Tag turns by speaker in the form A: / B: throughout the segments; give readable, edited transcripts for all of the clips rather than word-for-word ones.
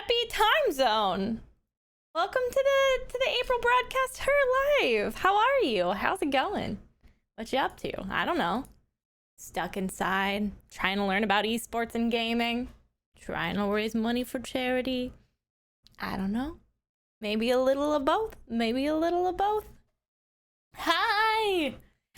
A: Happy time zone. Welcome to the April broadcast her live. How are you? How's it going? What you up to? I don't know. Stuck inside, trying to learn about esports and gaming, trying to raise money for charity. I don't know. Maybe a little of both. Maybe a little of both. Hi.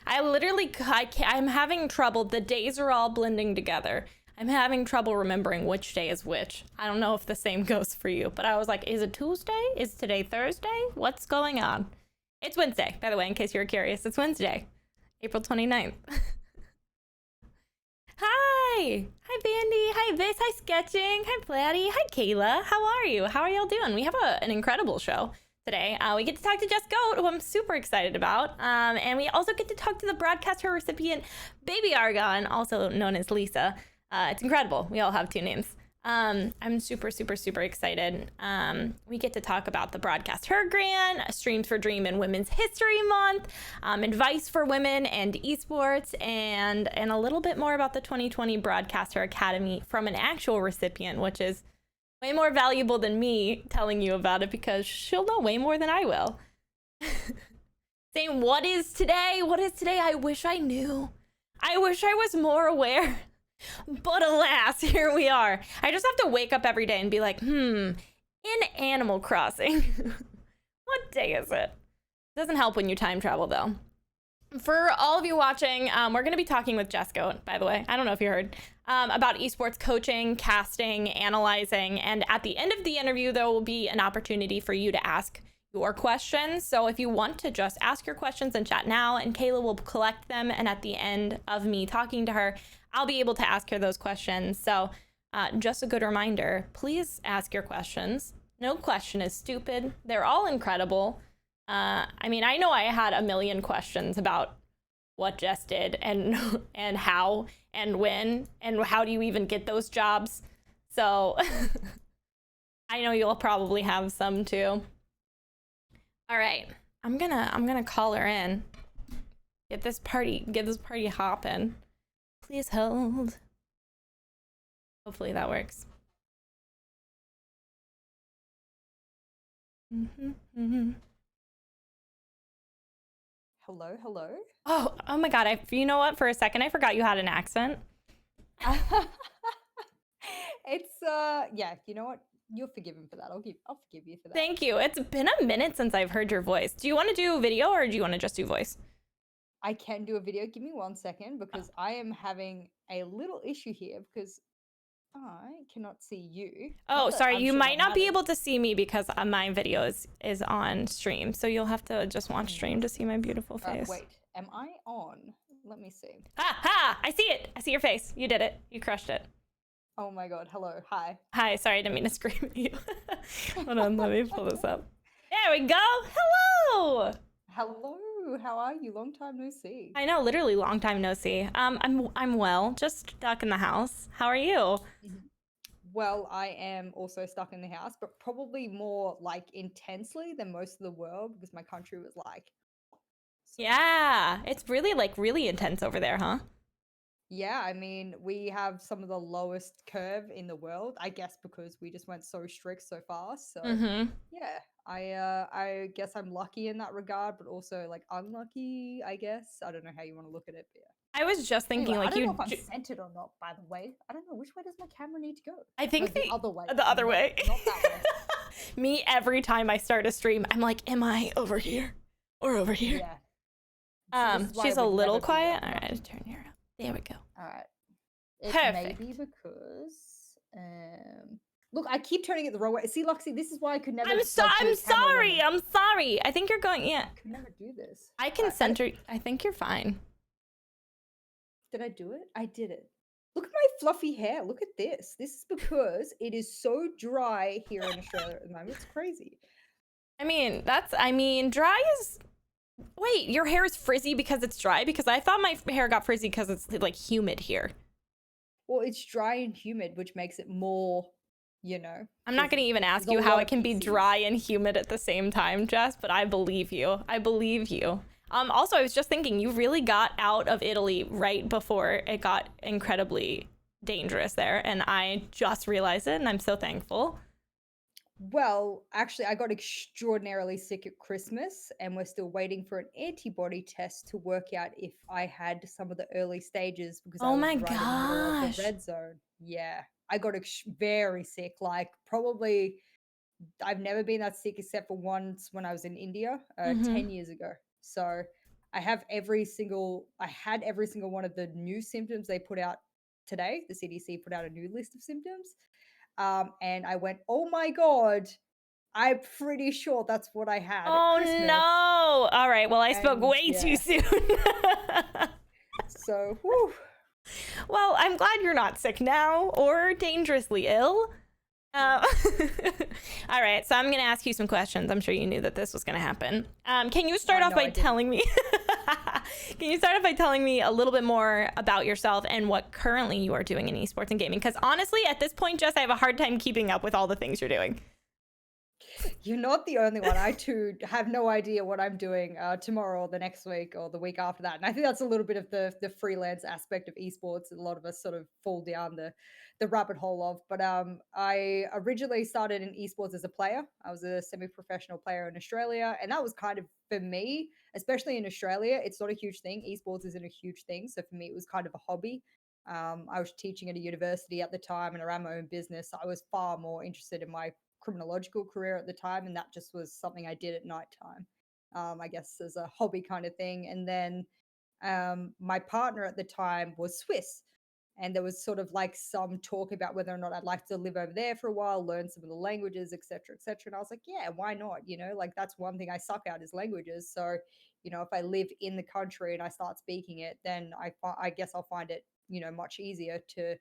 A: I'm having trouble. The days are all blending together. I'm having trouble remembering which day is which. I don't know if the same goes for you, but I was like, is it Tuesday? Is today Thursday? What's going on? It's Wednesday, by the way, in case you were curious. It's Wednesday, April 29th. Hi. Hi, Bandy. Hi, Viz. Hi, Sketching. Hi, Platty. Hi, Kayla. How are you? How are y'all doing? We have an incredible show today. We get to talk to Jess Goat, who I'm super excited about. And we also get to talk to the BroadcastHER recipient, Baby Argon, also known as Lisa. It's incredible. We all have two names. I'm super excited. We get to talk about the BroadcastHER grant, Streams for Dream and Women's History Month, advice for women and esports, and a little bit more about the 2020 BroadcastHERAcademy from an actual recipient, which is way more valuable than me telling you about it because she'll know way more than I will. Saying, what is today? What is today? I wish I knew. I wish I was more aware. But alas, here we are. I just have to wake up every day and be like, in Animal Crossing. What day is it? Doesn't help when you time travel, though. For all of you watching, we're going to be talking with Jess Goat, by the way. I don't know if you heard, about esports coaching, casting, analyzing. And at the end of the interview, there will be an opportunity for you to ask your questions. So if you want to just ask your questions in chat now, and Kayla will collect them. And at the end of me talking to her, I'll be able to ask her those questions. So just a good reminder, please ask your questions. No question is stupid. They're all incredible. I mean, I know I had a million questions about what Jess did and how and when and how do you even get those jobs. So I know you'll probably have some too. All right, I'm gonna call her in. Get this party hopping. Please hold. Hopefully that works.
B: Hello.
A: Oh my God! You know what? For a second, I forgot you had an accent.
B: It's yeah. You know what? You're forgiven for that. I'll forgive you for that.
A: Thank you. It's been a minute since I've heard your voice. Do you want to do video or do you want to just do voice?
B: I can do a video. Give me 1 second because I am having a little issue here because I cannot see you.
A: Oh, sorry. You might not be able to see me because my video is on stream. So you'll have to just watch stream to see my beautiful face.
B: Wait, am I on? Let me see.
A: Ha! I see it. I see your face. You did it. You crushed it.
B: Oh my God. Hello. Hi.
A: Hi. Sorry, I didn't mean to scream at you. Hold on. Let me pull this up. There we go. Hello.
B: Hello. How are you? Long time no see.
A: I know, literally long time no see. I'm well, just stuck in the house. How are you?
B: Well, I am also stuck in the house, but probably more like intensely than most of the world because my country was like.
A: Yeah, it's really intense over there, huh?
B: Yeah, I mean, we have some of the lowest curve in the world, I guess, because we just went so strict so fast. So yeah, I guess I'm lucky in that regard, but also like unlucky, I guess. I don't know how you want to look at it, but yeah.
A: I was just thinking,
B: anyway,
A: like,
B: I don't know if I'm centered or not, by the way. I don't know, which way does my camera need to go?
A: I think
B: the other way.
A: The other way.
B: Not that way.
A: Me, every time I start a stream, I'm like, am I over here or over here?
B: Yeah.
A: She's a little quiet. All right, turn her up. There we go.
B: All right. It
A: Perfect.
B: may be because look, I keep turning it the wrong way. See, Luxie, this is why I could never.
A: I'm sorry. I think you're going. Yeah.
B: I could never do this.
A: I can center. I think you're fine.
B: Did I do it? I did it. Look at my fluffy hair. Look at this. This is because it is so dry here in Australia at the moment. It's crazy.
A: I mean, dry is. Wait, your hair is frizzy because it's dry? Because I thought my hair got frizzy because it's like humid here.
B: Well, it's dry and humid, which makes it more, you know.
A: I'm not going to even ask you how it can be dry and humid at the same time, Jess, but I believe you. Also, I was just thinking, you really got out of Italy right before it got incredibly dangerous there, and I just realized it, and I'm so thankful.
B: Well, actually, I got extraordinarily sick at Christmas, and we're still waiting for an antibody test to work out if I had some of the early stages because I
A: Oh
B: was
A: my
B: right in the middle of the
A: gosh.
B: red zone. Yeah, I got very sick. Like, probably, I've never been that sick except for once when I was in India,
A: Mm-hmm.
B: 10 years ago. So I had every single one of the new symptoms they put out today. The CDC put out a new list of symptoms. And I went, oh my God, I'm pretty sure that's what I had at
A: Oh
B: Christmas.
A: no. All right. Well, I spoke
B: And
A: way too
B: yeah,
A: soon.
B: so whew.
A: Well, I'm glad you're not sick now or dangerously ill.
B: Yeah.
A: All right, so I'm going to ask you some questions. I'm sure you knew that this was going to happen. Can you start off
B: No,
A: by
B: I didn't.
A: telling me? Can you start off by telling me a little bit more about yourself and what currently you are doing in esports and gaming? Because honestly, at this point, Jess, I have a hard time keeping up with all the things you're doing.
B: You're not the only one. I too have no idea what I'm doing tomorrow or the next week or the week after that. And I think that's a little bit of the freelance aspect of esports. A lot of us sort of fall down the rabbit hole of. But I originally started in esports as a player. I was a semi-professional player in Australia, and that was kind of for me, especially in Australia. It's not a huge thing. Esports isn't a huge thing, so for me, it was kind of a hobby. I was teaching at a university at the time and around my own business. I was far more interested in my criminological career at the time, and that just was something I did at nighttime. I guess as a hobby kind of thing. And then my partner at the time was Swiss, and there was sort of like some talk about whether or not I'd like to live over there for a while, learn some of the languages, etc., etc. And I was like, yeah, why not? Like that's one thing I suck at is languages. So, if I live in the country and I start speaking it, then I guess I'll find it, much easier to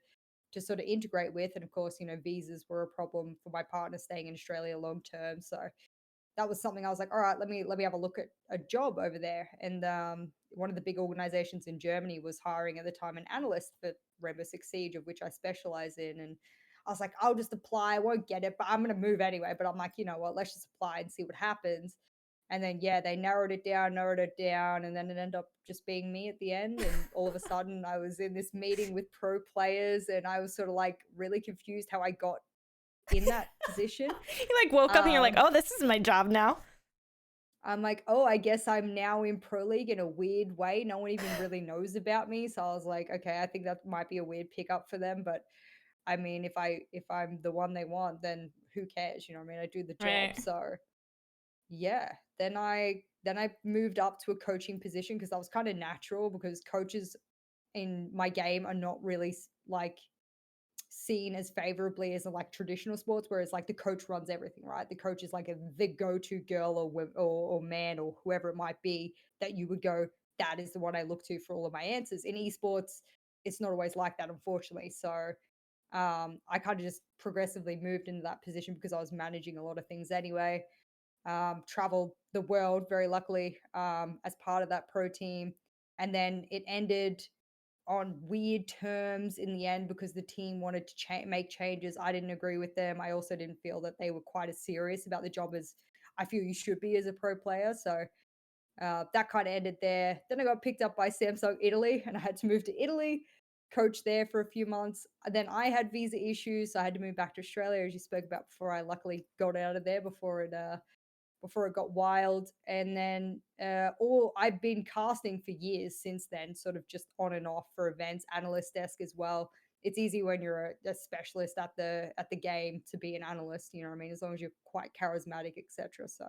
B: sort of integrate with. And of course, visas were a problem for my partner staying in Australia long term. So that was something I was like, all right, let me have a look at a job over there. And one of the big organizations in Germany was hiring at the time an analyst for Rainbow Six Siege, of which I specialize in. And I was like, I'll just apply. I won't get it, but I'm going to move anyway. But I'm like, you know what? Let's just apply and see what happens. And then, yeah, they narrowed it down. And then it ended up just being me at the end. And all of a sudden, I was in this meeting with pro players, and I was sort of like really confused how I got in that position.
A: You like woke up and you're like,
B: Um,
A: oh, this is my job now.
B: I'm like, oh, I guess I'm now in pro league in a weird way. No one even really knows about me. So I was like, okay, I think that might be a weird pickup for them. But I mean, if I'm the one they want, then who cares? What I mean? I do the job.
A: Right.
B: So yeah. Then I moved up to a coaching position because that was kind of natural because coaches in my game are not really like seen as favorably as like traditional sports, whereas like the coach runs everything, right? The coach is like the go-to girl or man or whoever it might be that you would go, that is the one I look to for all of my answers. In esports, it's not always like that, unfortunately. So I kind of just progressively moved into that position because I was managing a lot of things anyway. Traveled the world very luckily as part of that pro team, and then it ended on weird terms in the end because the team wanted to make changes. I didn't agree with them. I also didn't feel that they were quite as serious about the job as I feel you should be as a pro player. So that kind of ended there. Then I got picked up by Samsung Italy, and I had to move to Italy, coach there for a few months. Then I had visa issues, so I had to move back to Australia, as you spoke about before. I luckily got out of there before it got wild. And then all I've been casting for years since then, sort of just on and off for events, analyst desk as well. It's easy when you're a specialist at the game to be an analyst, you know what I mean, as long as you're quite charismatic, etc. So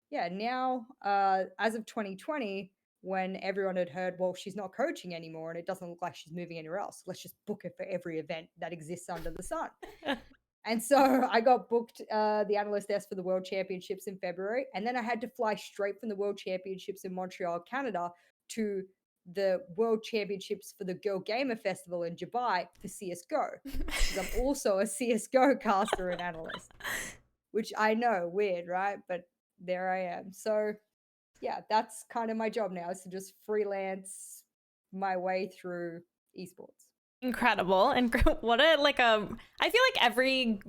B: yeah, now as of 2020, when everyone had heard, well, she's not coaching anymore and it doesn't look like she's moving anywhere else, let's just book her for every event that exists under the sun. And so I got booked the analyst desk for the World Championships in February. And then I had to fly straight from the World Championships in Montreal, Canada, to the World Championships for the Girl Gamer Festival in Dubai for CSGO. Because I'm also a CSGO caster and analyst, which I know, weird, right? But there I am. So yeah, that's kind of my job now, is to just freelance my way through esports.
A: Incredible. And what a I feel like every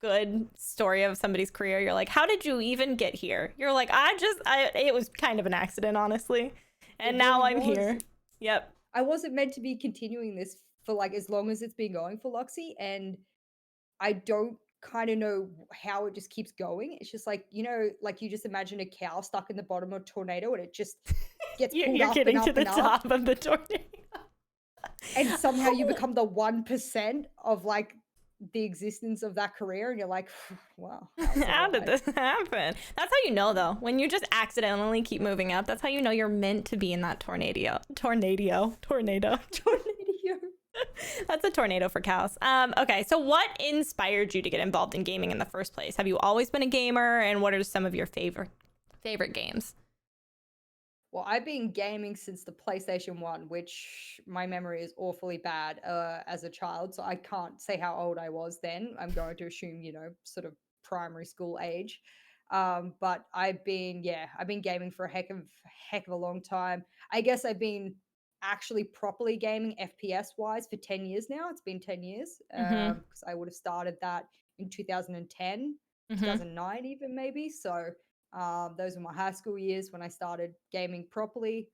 A: good story of somebody's career, you're like, how did you even get here? You're like, it was kind of an accident, honestly. And
B: It
A: now
B: really
A: I'm
B: was.
A: here. Yep.
B: I wasn't meant to be continuing this for like as long as it's been going for Luxy, and I don't kind of know how it just keeps going. It's just like, like you just imagine a cow stuck in the bottom of a tornado and it just gets pulled
A: You're
B: up
A: getting
B: and
A: to
B: up
A: the
B: and up.
A: top of the tornado.
B: And somehow you become the 1% of like the existence of that career. And you're like, wow,
A: How did this happen? That's how you know, though. When you just accidentally keep moving up, that's how you know you're meant to be in that tornado. That's a tornado for cows. Okay, so what inspired you to get involved in gaming in the first place? Have you always been a gamer, and what are some of your favorite games?
B: Well, I've been gaming since the PlayStation 1, which my memory is awfully bad as a child, so I can't say how old I was then. I'm going to assume, sort of primary school age. But I've been gaming for a heck of a long time. I guess I've been actually properly gaming FPS wise for 10 years now. It's been 10 years because I would have started that in 2010, 2009 even maybe. So those were my high school years when I started gaming properly.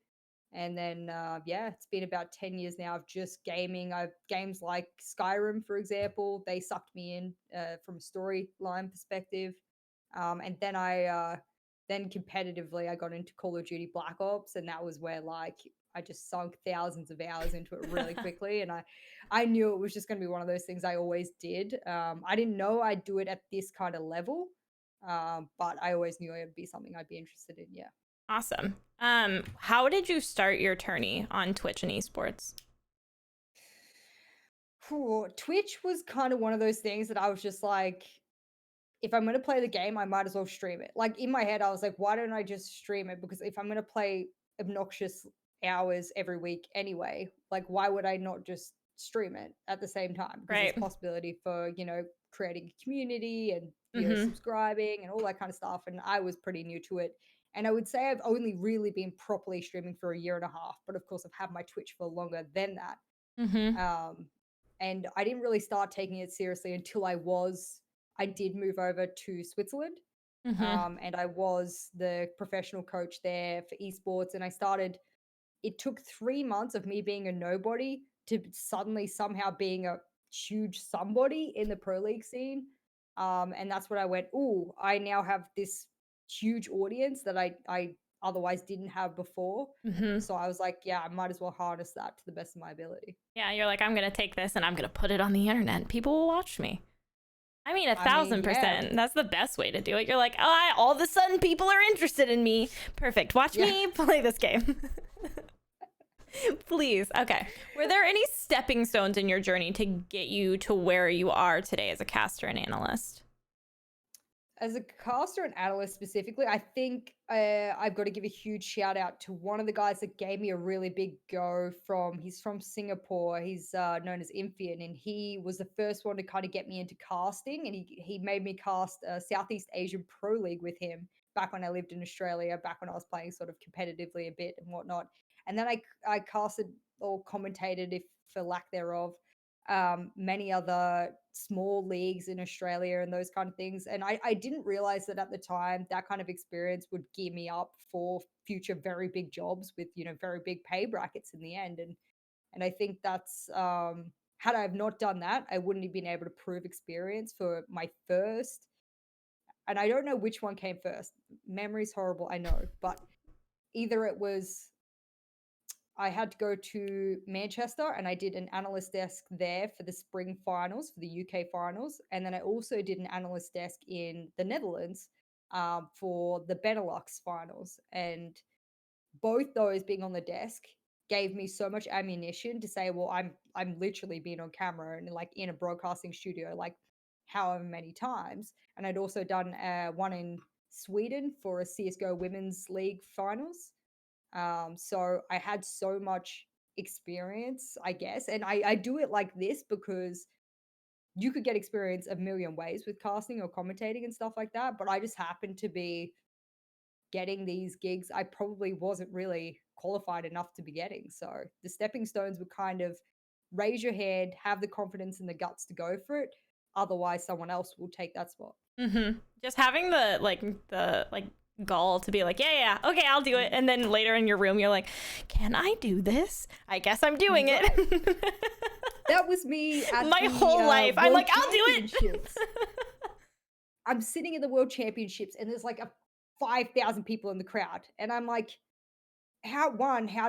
B: And then, it's been about 10 years now of just gaming. I've games like Skyrim, for example, they sucked me in from a storyline perspective. And then then competitively, I got into Call of Duty Black Ops, and that was where like I just sunk thousands of hours into it really quickly. And I knew it was just going to be one of those things I always did. I didn't know I'd do it at this kind of level, but I always knew it would be something I'd be interested in. Yeah.
A: Awesome. How did you start your tourney on Twitch and esports?
B: Twitch was kind of one of those things that I was just like, if I'm going to play the game, I might as well stream it. Like in my head, I was like, why don't I just stream it? Because if I'm going to play obnoxious hours every week anyway, like why would I not just stream it at the same time? Because there's possibility for, creating a community and, subscribing and all that kind of stuff. And I was pretty new to it. And I would say I've only really been properly streaming for a year and a half. But of course, I've had my Twitch for longer than that. And I didn't really start taking it seriously until I did move over to Switzerland. And I was the professional coach there for esports. And it took 3 months of me being a nobody to suddenly somehow being a huge somebody in the pro league scene. And that's when I went, ooh, I now have this huge audience that I otherwise didn't have before. So I was like, yeah, I might as well harness that to the best of my ability.
A: Yeah, you're like, I'm going to take this and I'm going to put it on the internet. People will watch me. I mean, 1,000%. Yeah. That's the best way to do it. You're like, all of a sudden people are interested in me. Perfect. Watch me play this game. Please. Okay. Were there any stepping stones in your journey to get you to where you are today as a caster and analyst?
B: As a caster and analyst specifically, I think I've got to give a huge shout out to one of the guys that gave me a really big go he's from Singapore. He's known as Imphian, and he was the first one to kind of get me into casting, and he made me cast Southeast Asian Pro League with him back when I lived in Australia, back when I was playing sort of competitively a bit and whatnot. And then I casted or commentated, if for lack thereof, many other small leagues in Australia and those kind of things. And I didn't realize that at the time that kind of experience would gear me up for future very big jobs with, very big pay brackets in the end. And I think that's, had I have not done that, I wouldn't have been able to prove experience for my first. And I don't know which one came first. Memory's horrible, I know, but either it was I had to go to Manchester and I did an analyst desk there for the spring finals, for the UK finals. And then I also did an analyst desk in the Netherlands for the Benelux finals. And both those being on the desk gave me so much ammunition to say, well, I'm literally being on camera and like in a broadcasting studio, like however many times. And I'd also done one in Sweden for a CSGO Women's League finals. So I had so much experience, I guess. And I do it like this because you could get experience a million ways with casting or commentating and stuff like that. But I just happened to be getting these gigs I probably wasn't really qualified enough to be getting. So the stepping stones would kind of raise your head, have the confidence and the guts to go for it. Otherwise, someone else will take that spot.
A: Just having the gall to be like, yeah, okay, I'll do it. And then later in your room, you're like, can I do this? I guess I'm doing it.
B: That was me at
A: my whole life. I'm like, I'll do it.
B: I'm sitting in the World Championships and there's like a 5,000 people in the crowd. And I'm like, how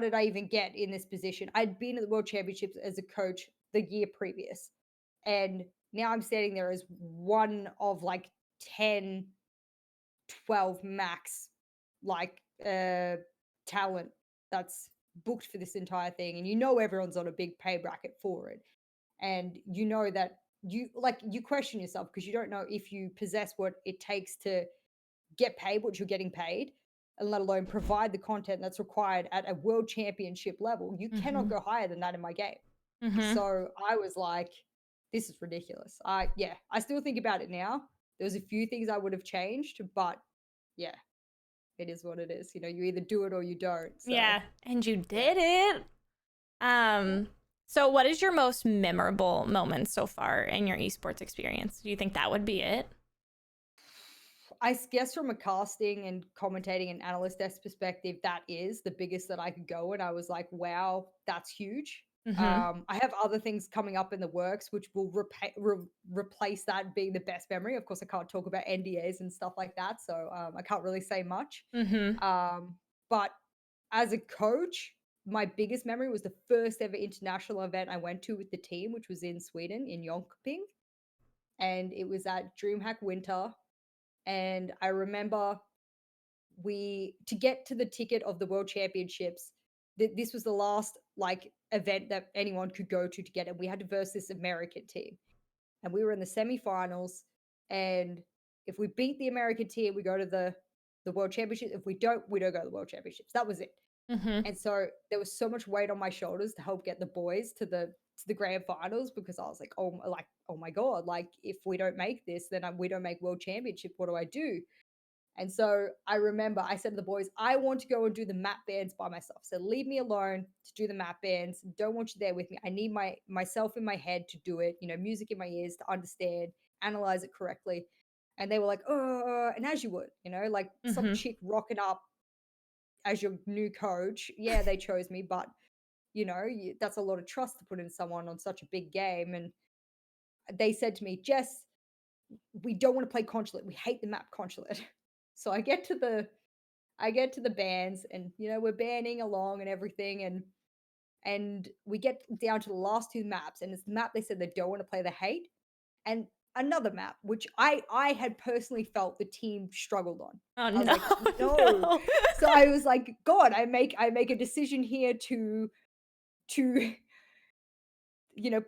B: did I even get in this position? I'd been at the World Championships as a coach the year previous. And now I'm standing there as one of like 10, 12 max, like talent that's booked for this entire thing. And everyone's on a big pay bracket for it. And that you question yourself because you don't know if you possess what it takes to get paid what you're getting paid, and let alone provide the content that's required at a world championship level. You cannot go higher than that in my game. So I was like, this is ridiculous. I still think about it now. There was a few things I would have changed, but yeah, it is what it is. You either do it or you don't. So
A: Yeah, and you did it. So what is your most memorable moment so far in your esports experience? Do you think that would be it?
B: I guess from a casting and commentating and analyst desk perspective, that is the biggest that I could go. And I was like, wow, that's huge. I have other things coming up in the works, which will replace that being the best memory. Of course, I can't talk about NDAs and stuff like that. So I can't really say much. But as a coach, my biggest memory was the first ever international event I went to with the team, which was in Sweden, in Jönköping. And it was at DreamHack Winter. And I remember to get to the ticket of the World Championships, this was the last like event that anyone could go to get it. We had to verse this American team, and we were in the semifinals. And if we beat the American team, we go to the World Championships. If we don't go to the World Championships. That was it. And so there was so much weight on my shoulders to help get the boys to the grand finals, because I was like, oh my god, like if we don't make this, then we don't make World Championship. What do I do? And so I remember I said to the boys, I want to go and do the map bands by myself. So leave me alone to do the map bands. Don't want you there with me. I need myself in my head to do it, music in my ears to understand, analyze it correctly. And they were like, oh, and as you would, like some chick rocking up as your new coach. Yeah, they chose me, but that's a lot of trust to put in someone on such a big game. And they said to me, Jess, we don't want to play consulate. We hate the map consulate. So I get to the bands, and we're banding along and everything, and we get down to the last two maps, and it's the map they said they don't want to play, the hate, and another map which I had personally felt the team struggled on.
A: Oh
B: I was
A: no,
B: like, no.
A: no.
B: So I was like, God, I make a decision here to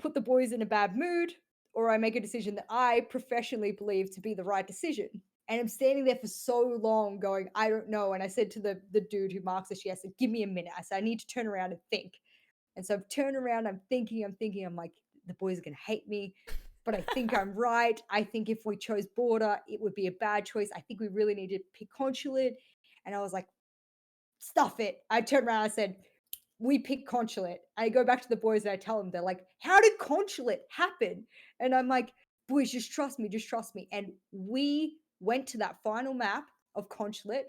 B: put the boys in a bad mood, or I make a decision that I professionally believe to be the right decision. And I'm standing there for so long going, I don't know. And I said to the dude who marks the shit, I said, give me a minute. I said, I need to turn around and think. And so I've turned around, I'm thinking, I'm like, the boys are going to hate me, but I think I'm right. I think if we chose border, it would be a bad choice. I think we really need to pick consulate. And I was like, stuff it. I turned around, I said, we pick consulate. I go back to the boys and I tell them, they're like, how did consulate happen? And I'm like, boys, just trust me, just trust me. And we went to that final map of consulate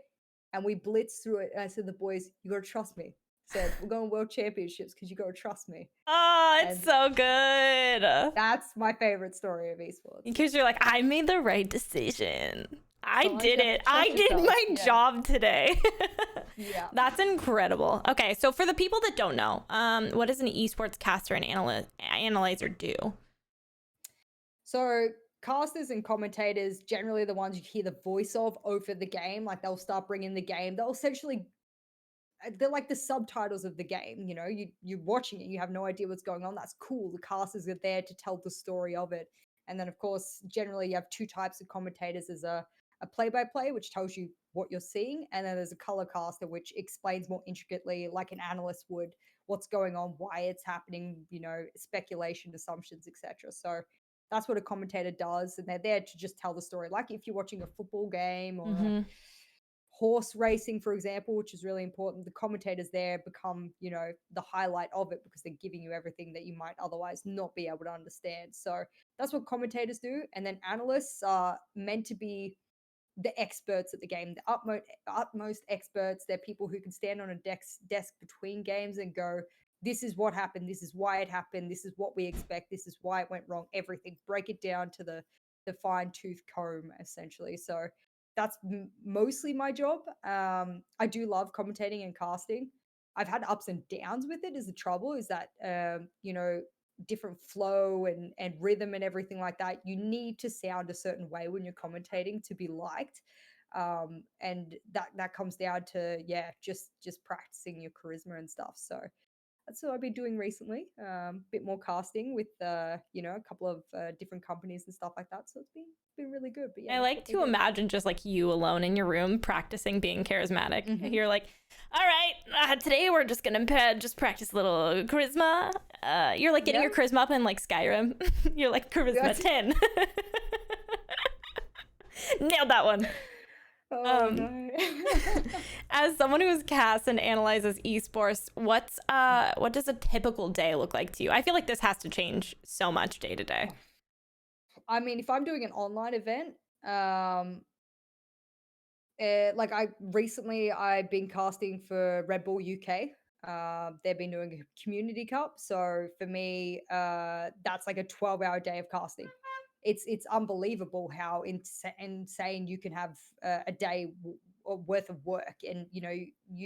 B: and we blitzed through it. And I said to the boys, you gotta trust me. Said, we're going World Championships because you gotta trust me.
A: Oh, it's so good.
B: That's my favorite story of esports.
A: Because you're like, I made the right decision. I did it. I did
B: yourself.
A: my job today.
B: Yeah.
A: That's incredible. Okay, so for the people that don't know, what does an esports caster and analyzer do?
B: So casters and commentators, generally the ones you hear the voice of over the game, like they'll start bringing the game. They'll essentially, they're like the subtitles of the game. You're watching it, you have no idea what's going on. That's cool. The casters are there to tell the story of it. And then, of course, generally you have two types of commentators. There's a play-by-play, which tells you what you're seeing, and then there's a color caster, which explains more intricately, like an analyst would, what's going on, why it's happening, speculation, assumptions, etc. So that's what a commentator does, and they're there to just tell the story. Like if you're watching a football game or a horse racing, for example, which is really important, the commentators there become, the highlight of it because they're giving you everything that you might otherwise not be able to understand. So that's what commentators do. And then analysts are meant to be the experts at the game, the utmost experts. They're people who can stand on a desk between games and go, this is what happened, this is why it happened, this is what we expect, this is why it went wrong, everything. Break it down to the the fine tooth comb essentially. So that's mostly my job. I do love commentating and casting. I've had ups and downs with it. Is the trouble is that different flow and rhythm and everything like that. You need to sound a certain way when you're commentating to be liked, and that comes down to just practicing your charisma and stuff. So that's what I've been doing recently. Bit more casting with a couple of different companies and stuff like that. So it's been really good. But yeah,
A: I
B: that's
A: like
B: what
A: to imagine just like you alone in your room practicing being charismatic. You're like, all right, today we're just gonna just practice a little charisma. You're like getting your charisma up in like Skyrim. You're like charisma 10. Nailed that one.
B: Oh no.
A: As someone who's cast and analyzes esports, what does a typical day look like to you? I feel like this has to change so much day to day.
B: I mean, if I'm doing an online event, like I've been casting for Red Bull UK. They've been doing a community cup, so for me, that's like a 12-hour day of casting. It's unbelievable how insane you can have a day worth of work, and you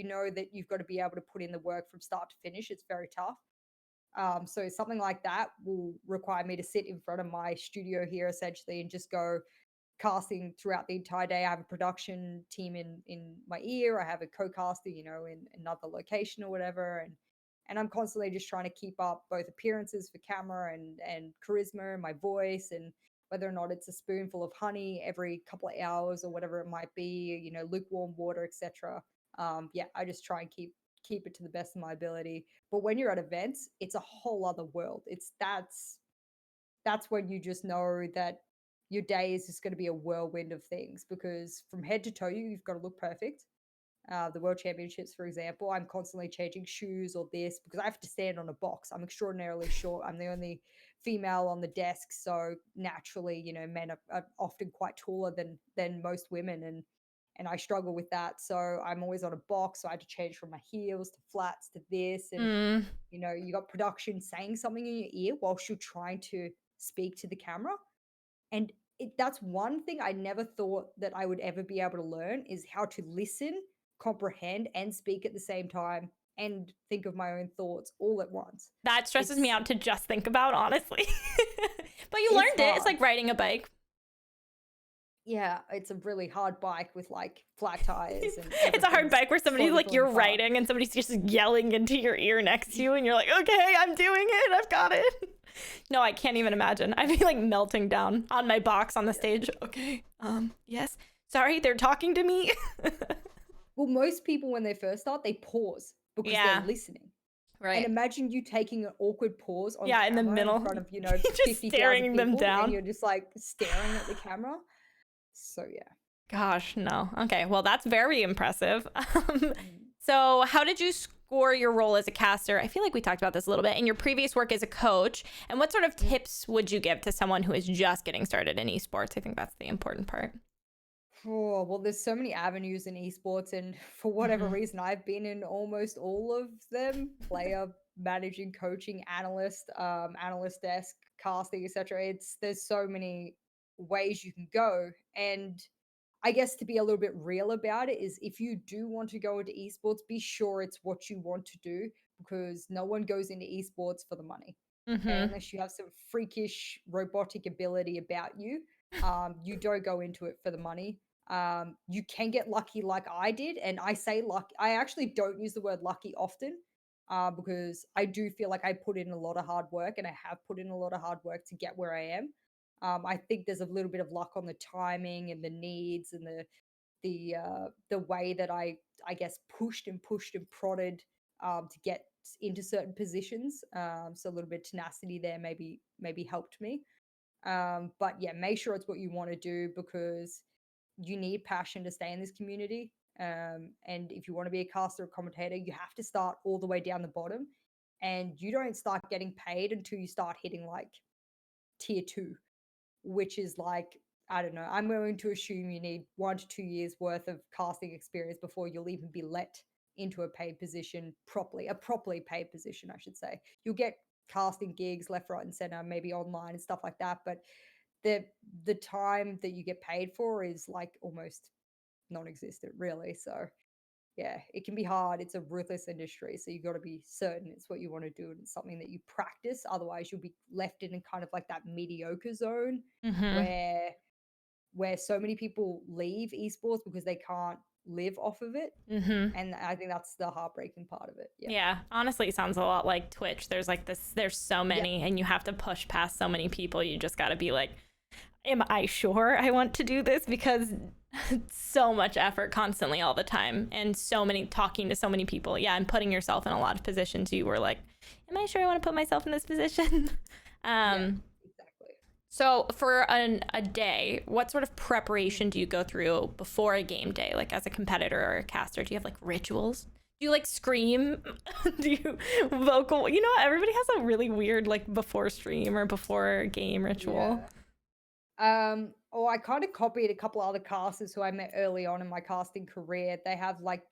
B: know that you've got to be able to put in the work from start to finish. It's very tough. So something like that will require me to sit in front of my studio here essentially and just go casting throughout the entire day. I have a production team in my ear. I have a co-caster, in another location or whatever, and I'm constantly just trying to keep up both appearances for camera and charisma and my voice, and whether or not it's a spoonful of honey every couple of hours or whatever it might be, lukewarm water, etc. I just try and keep it to the best of my ability. But when you're at events, it's a whole other world. That's when you just know that your day is just going to be a whirlwind of things, because from head to toe, you've got to look perfect. The World Championships, for example, I'm constantly changing shoes or this because I have to stand on a box. I'm extraordinarily short. I'm the only female on the desk, so naturally, men are often quite taller than most women, and I struggle with that. So I'm always on a box, so I had to change from my heels to flats to this, and you got production saying something in your ear whilst you're trying to speak to the camera. And that's one thing I never thought that I would ever be able to learn, is how to listen, comprehend, and speak at the same time and think of my own thoughts all at once.
A: That stresses me out to just think about, honestly. But you learned it. It's like riding a bike.
B: Yeah, it's a really hard bike with like flat tires. And
A: it's a hard bike where somebody's like, you're riding and somebody's just yelling into your ear next to you and you're like, okay, I'm doing it. I've got it. No, I can't even imagine. I'd be like melting down on my box on the stage. Okay. Yes. Sorry, they're talking to me.
B: Well, most people when they first start, they pause because they're listening.
A: Right.
B: And imagine you taking an awkward pause on
A: in the middle
B: in front of,
A: just
B: 50,000
A: staring
B: people,
A: them down.
B: and you're just like staring at the camera. So yeah.
A: Gosh, no. Okay, well, that's very impressive. So how did you score your role as a caster? I feel like we talked about this a little bit in your previous work as a coach. And what sort of tips would you give to someone who is just getting started in esports? I think that's the important part.
B: Oh, well, there's so many avenues in esports, and for whatever reason, I've been in almost all of them: player, managing, coaching, analyst, analyst desk, casting, etc. There's so many ways you can go, and I guess to be a little bit real about it is, if you do want to go into esports, be sure it's what you want to do, because no one goes into esports for the money. Unless you have some freakish robotic ability about you, you don't go into it for the money. You can get lucky like I did. And I say lucky, I actually don't use the word lucky often, because I do feel like I put in a lot of hard work, and I have put in a lot of hard work to get where I am. I think there's a little bit of luck on the timing and the needs and the way that I guess pushed and prodded, to get into certain positions. So a little bit of tenacity there maybe helped me. But yeah, make sure it's what you want to do, because you need passion to stay in this community. And if you want to be a caster or commentator, you have to start all the way down the bottom, and you don't start getting paid until you start hitting like tier 2, which is like, I don't know, I'm going to assume you need 1 to 2 years worth of casting experience before you'll even be let into a paid position properly, a properly paid position, I should say. You'll get casting gigs left, right, and center, maybe online and stuff like that, but the time that you get paid for is like almost non-existent, really. So yeah, it can be hard. It's a ruthless industry, so you got to be certain it's what you want to do and it's something that you practice. Otherwise, you'll be left in kind of like that mediocre zone
A: Mm-hmm.
B: where so many people leave esports because they can't live off of it.
A: Mm-hmm.
B: And I think that's the heartbreaking part of it. Yeah.
A: Yeah, honestly, it sounds a lot like Twitch. There's like this, there's so
B: Yeah.
A: many, and you have to push past so many people. You just got to be like, am I sure I want to do this? Because so much effort constantly all the time, and so many talking to so many people. Yeah, and putting yourself in a lot of positions. You were like, am I sure I want to put myself in this position?
B: Yeah, exactly.
A: So for a day, what sort of preparation do you go through before a game day? Like as a competitor or a caster, do you have like rituals? Do you like scream? Do you vocal? You know, everybody has a really weird like before stream or before game ritual.
B: Yeah. Or I kind of copied a couple other casters who I met early on in my casting career. They have like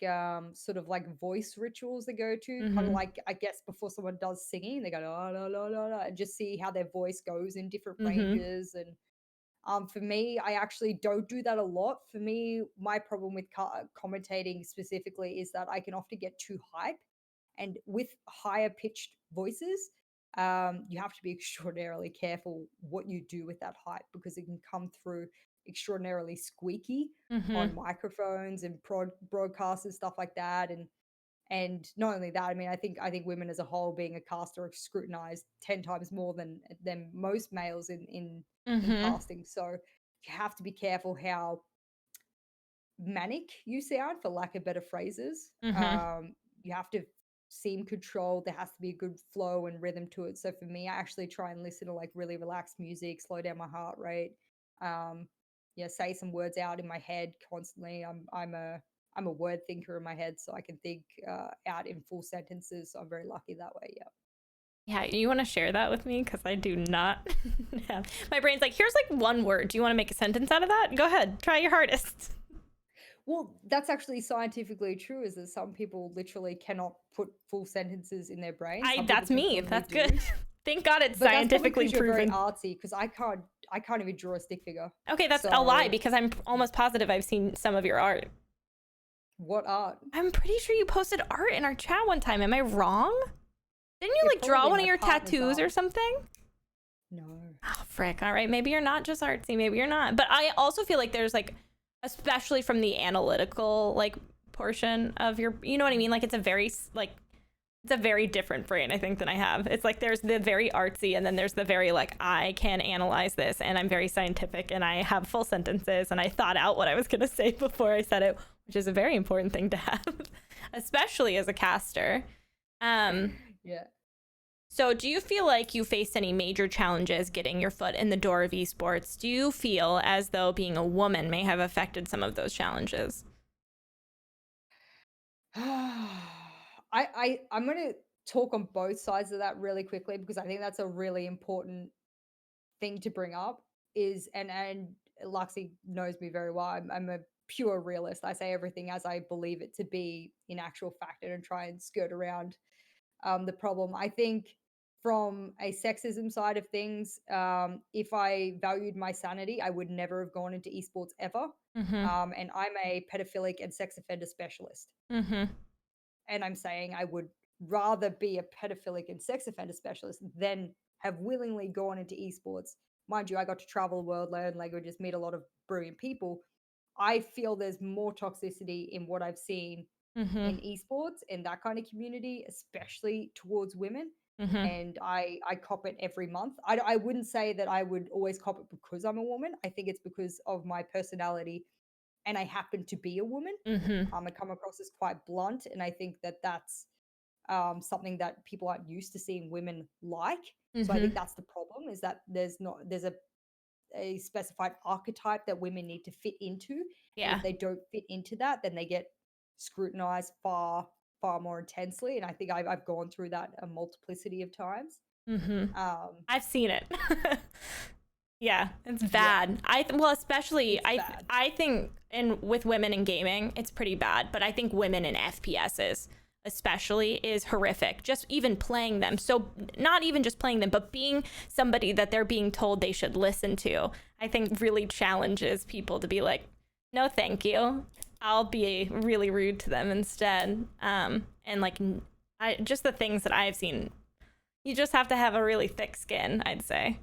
B: sort of like voice rituals they go to, kind of like I guess before someone does singing, they go la la la la la, and just see how their voice goes in different ranges. And for me, I actually don't do that a lot. For me, my problem with commentating specifically is that I can often get too hype, and with higher pitched voices, you have to be extraordinarily careful what you do with that hype because it can come through extraordinarily squeaky on microphones and broadcasts and stuff like that. And not only that, I mean, I think women as a whole, being a caster, are scrutinized 10 times more than most males in casting. So you have to be careful how manic you sound, for lack of better phrases. You have to seem controlled. There has to be a good flow and rhythm to it. So for me, I actually try and listen to like really relaxed music, slow down my heart rate. Yeah, say some words out in my head constantly. I'm a word thinker in my head, so I can think out in full sentences. So I'm very lucky that way. Yeah.
A: Yeah, you want to share that with me? Because I do not have. My brain's like, here's like one word. Do you want to make a sentence out of that? Go ahead. Try your hardest.
B: Well, that's actually scientifically true, is that some people literally cannot put full sentences in their brain.
A: That's me. That's good. Thank God it's scientifically proven.
B: You're very artsy, because I can't even draw a stick figure.
A: Okay, that's a lie, because I'm almost positive I've seen some of your art.
B: What art?
A: I'm pretty sure you posted art in our chat one time. Am I wrong? Didn't you like draw one of your tattoos or something?
B: No.
A: Oh, frick. All right. Maybe you're not just artsy. Maybe you're not. But I also feel like there's like, especially from the analytical like portion of your, you know what I mean? Like it's a very different brain, I think, than I have. It's like there's the very artsy, and then there's the very like, I can analyze this, and I'm very scientific, and I have full sentences, and I thought out what I was going to say before I said it, which is a very important thing to have, especially as a caster.
B: Yeah.
A: So do you feel like you faced any major challenges getting your foot in the door of esports? Do you feel as though being a woman may have affected some of those challenges?
B: I'm going to talk on both sides of that really quickly, because I think that's a really important thing to bring up. And Luxie knows me very well. I'm a pure realist. I say everything as I believe it to be in actual fact, and try and skirt around the problem. I think from a sexism side of things, if I valued my sanity, I would never have gone into esports ever. And I'm a pedophilic and sex offender specialist. And I'm saying I would rather be a pedophilic and sex offender specialist than have willingly gone into esports. Mind you, I got to travel the world, learn languages, meet a lot of brilliant people. I feel there's more toxicity in what I've seen in esports, in that kind of community, especially towards women. And I cop it every month. I wouldn't say that I would always cop it because I'm a woman. I think it's because of my personality, and I happen to be a woman. I come across as quite blunt, and I think that that's something that people aren't used to seeing women like. So I think that's the problem, is that there's a specified archetype that women need to fit into.
A: Yeah.
B: And if they don't fit into that, then they get scrutinized far more intensely. And I think I've gone through that a multiplicity of times.
A: I've seen it. Yeah, it's bad. Yeah. Especially I think with women in gaming, it's pretty bad. But I think women in FPSs especially is horrific. Just even playing them. So not even just playing them, but being somebody that they're being told they should listen to, I think really challenges people to be like, no, thank you. I'll be really rude to them instead. And like, just the things that I've seen, you just have to have a really thick skin, I'd say.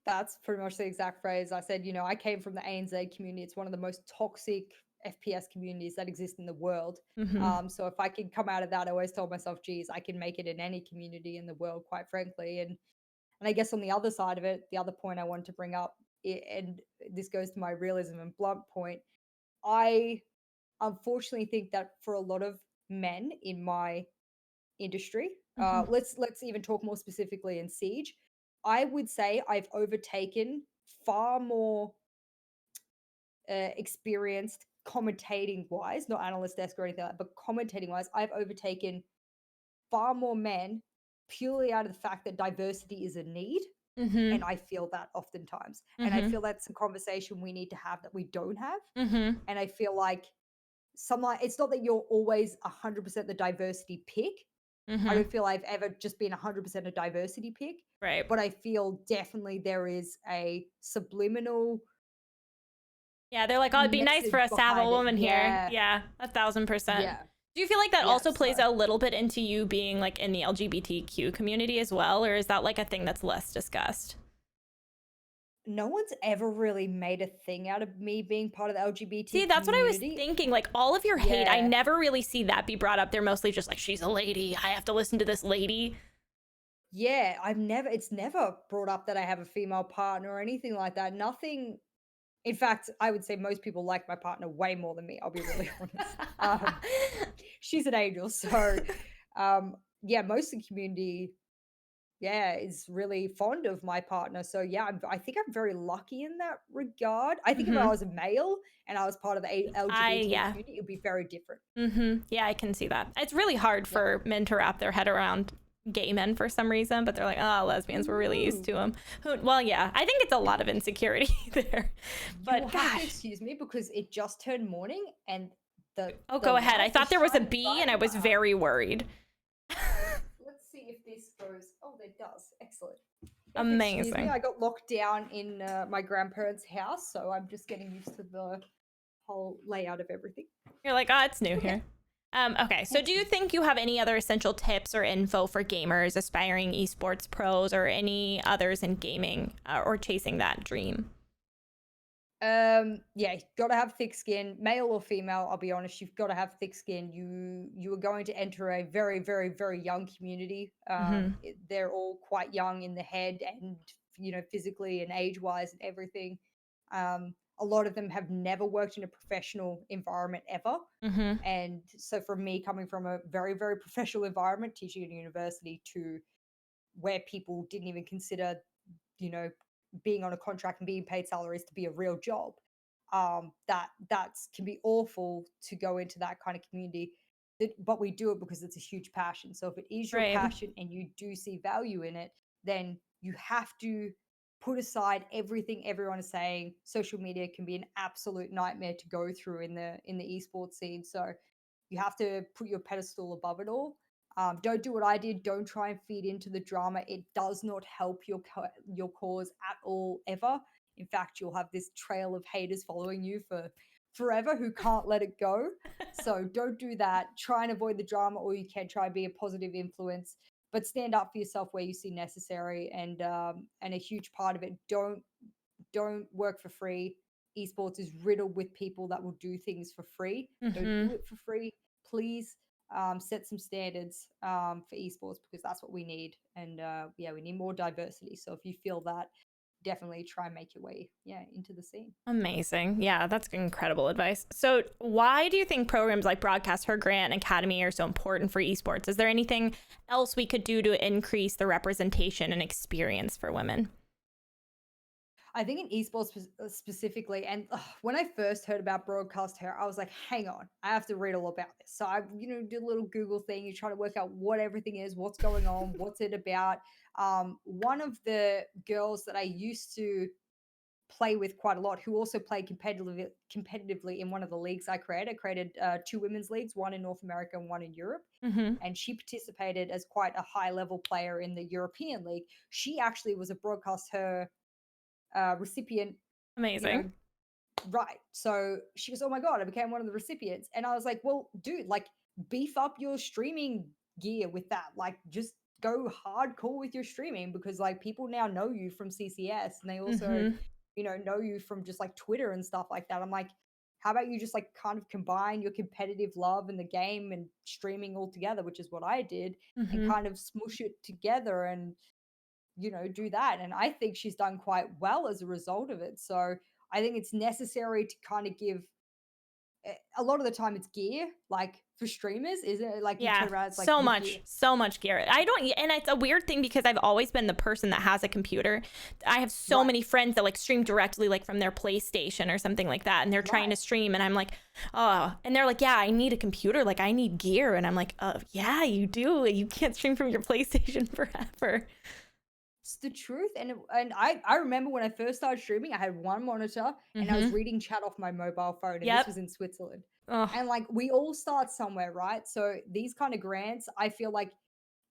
B: That's pretty much the exact phrase. I said, I came from the ANZ community. It's one of the most toxic FPS communities that exist in the world. So if I can come out of that, I always told myself, geez, I can make it in any community in the world, quite frankly. And I guess on the other side of it, the other point I wanted to bring up, and this goes to my realism and blunt point, I unfortunately think that for a lot of men in my industry, let's even talk more specifically in Siege, I would say I've overtaken far more experienced commentating wise, not analyst desk or anything like that, but commentating wise, I've overtaken far more men purely out of the fact that diversity is a need. And I feel that oftentimes. And I feel that's a conversation we need to have that we don't have. And I feel like it's not that you're always 100% the diversity pick. I don't feel I've ever just been 100% a diversity pick.
A: Right.
B: But I feel definitely there is a subliminal.
A: Yeah, they're like, oh, it'd be nice for us to have a woman here. Yeah, 1,000%.
B: Yeah.
A: Do you feel like that also plays a little bit into you being like in the LGBTQ community as well? Or is that like a thing that's less discussed?
B: No one's ever really made a thing out of me being part of the LGBT
A: See, that's
B: community.
A: what I was thinking. Like all of your hate, I never really see that be brought up. They're mostly just like, she's a lady. I have to listen to this lady.
B: Yeah, it's never brought up that I have a female partner or anything like that. Nothing. In fact, I would say most people like my partner way more than me. I'll be really honest. She's an angel. So, most of the community, is really fond of my partner. So, I think I'm very lucky in that regard. I think if I was a male and I was part of the LGBT community, it would be very different.
A: Yeah, I can see that. It's really hard for men to wrap their head around gay men for some reason, but they're like, oh, lesbians, we're really used to them. Well, yeah, I think it's a lot of insecurity there. But gosh,
B: excuse me, because it just turned morning and
A: go ahead. I thought there was a bee and I was very worried.
B: Let's see if this goes. Oh, it does. Excellent.
A: Amazing.
B: Excuse me, I got locked down in my grandparents' house, so I'm just getting used to the whole layout of everything.
A: You're like, oh, it's new here. Okay, so do you think you have any other essential tips or info for gamers, aspiring esports pros, or any others in gaming or chasing that dream?
B: Gotta have thick skin, male or female. I'll be honest, you've got to have thick skin. You are going to enter a very, very, very young community. They're all quite young in the head and physically and age wise and everything. A lot of them have never worked in a professional environment ever. And so for me, coming from a very, very professional environment, teaching at a university, to where people didn't even consider, being on a contract and being paid salaries to be a real job, that can be awful to go into that kind of community. But we do it because it's a huge passion. So if it is your passion and you do see value in it, then you have to put aside everything everyone is saying. Social media can be an absolute nightmare to go through in the esports scene. So you have to put your pedestal above it all. Don't do what I did. Don't try and feed into the drama. It does not help your cause at all, ever. In fact, you'll have this trail of haters following you for forever who can't let it go. So don't do that. Try and avoid the drama, or you can try and be a positive influence, but stand up for yourself where you see necessary. And a huge part of it, don't work for free. Esports is riddled with people that will do things for free. Don't do it for free, please. Set some standards for esports, because that's what we need. And we need more diversity. So if you feel that, definitely try and make your way into the scene.
A: Amazing. Yeah, that's incredible advice. So why do you think programs like BroadcastHER Grant and Academy are so important for esports? Is there anything else we could do to increase the representation and experience for women?
B: I think in esports specifically, and when I first heard about BroadcastHER, I was like, hang on, I have to read all about this. So I, did a little Google thing. You try to work out what everything is, what's going on, what's it about. One of the girls that I used to play with quite a lot, who also played competitively in one of the leagues I created. I created 2 women's leagues, one in North America and one in Europe. And she participated as quite a high level player in the European league. She actually was a BroadcastHER recipient.
A: Amazing.
B: You know, right. So she goes, oh my God, I became one of the recipients. And I was like, well, dude, like beef up your streaming gear with that. Like just go hardcore with your streaming, because like people now know you from CCS, and they also, know you from just like Twitter and stuff like that. I'm like, how about you just like kind of combine your competitive love in the game and streaming all together, which is what I did, and kind of smush it together and, do that. And I think she's done quite well as a result of it. So I think it's necessary to kind of give, a lot of the time it's gear, like for streamers, isn't it? Like you turn around, it's like
A: so much gear. And it's a weird thing because I've always been the person that has a computer. I have so many friends that like stream directly like from their PlayStation or something like that, and they're trying to stream, and I'm like, oh, and they're like, yeah, I need a computer, like I need gear, and I'm like, oh yeah, you do. You can't stream from your PlayStation forever.
B: It's the truth. And I remember when I first started streaming, I had one monitor and I was reading chat off my mobile phone, and this was in Switzerland. And like we all start somewhere, right? So these kind of grants, I feel like